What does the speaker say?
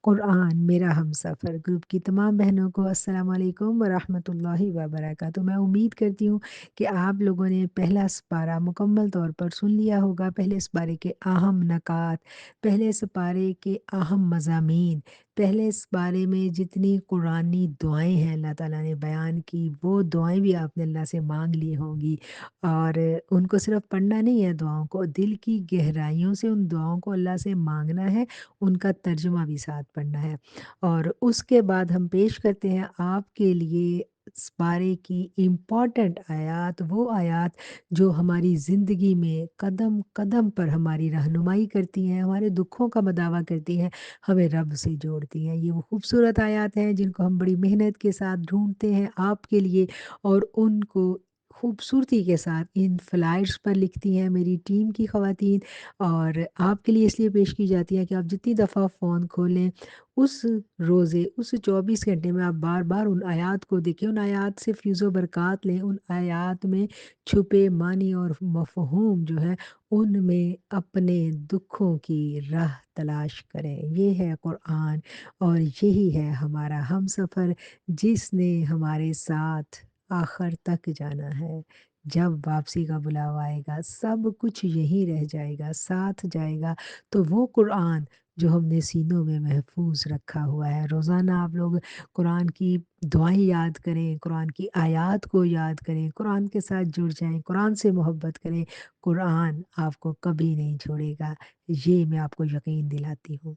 قرآن میرا ہمسفر گروپ کی تمام بہنوں کو السلام علیکم ورحمۃ اللہ وبرکاتہ۔ میں امید کرتی ہوں کہ آپ لوگوں نے پہلا سپارہ مکمل طور پر سن لیا ہوگا۔ پہلے سپارے کے اہم نکات، پہلے سپارے کے اہم مضامین، پہلے سپارے میں جتنی قرآنی دعائیں ہیں اللہ تعالیٰ نے بیان کی، وہ دعائیں بھی آپ نے اللہ سے مانگ لی ہوں گی، اور ان کو صرف پڑھنا نہیں ہے، دعاؤں کو دل کی گہرائیوں سے ان دعاؤں کو اللہ سے مانگنا ہے، ان کا ترجمہ بھی ساتھ پڑھنا ہے۔ اور اس کے بعد ہم پیش کرتے ہیں آپ کے لیے اس پارے کی امپورٹنٹ آیات، وہ آیات جو ہماری زندگی میں قدم قدم پر ہماری رہنمائی کرتی ہیں، ہمارے دکھوں کا مداوع کرتی ہیں، ہمیں رب سے جوڑتی ہیں۔ یہ وہ خوبصورت آیات ہیں جن کو ہم بڑی محنت کے ساتھ ڈھونڈتے ہیں آپ کے لیے، اور ان کو خوبصورتی کے ساتھ ان فلائرس پر لکھتی ہیں میری ٹیم کی خواتین، اور آپ کے لیے اس لیے پیش کی جاتی ہے کہ آپ جتنی دفعہ فون کھولیں اس روزے، اس 24 گھنٹے میں آپ بار بار ان آیات کو دیکھیں، ان آیات سے فیض و برکات لیں، ان آیات میں چھپے معنی اور مفہوم جو ہے ان میں اپنے دکھوں کی راہ تلاش کریں۔ یہ ہے قرآن، اور یہی ہے ہمارا ہم سفر جس نے ہمارے ساتھ آخر تک جانا ہے۔ جب واپسی کا بلاوا آئے گا سب کچھ یہیں رہ جائے گا، ساتھ جائے گا، تو وہ قرآن جو ہم نے سینوں میں محفوظ رکھا ہوا ہے۔ روزانہ آپ لوگ قرآن کی دعائیں یاد کریں، قرآن کی آیات کو یاد کریں، قرآن کے ساتھ جڑ جائیں، قرآن سے محبت کریں۔ قرآن آپ کو کبھی نہیں چھوڑے گا، یہ میں آپ کو یقین دلاتی ہوں۔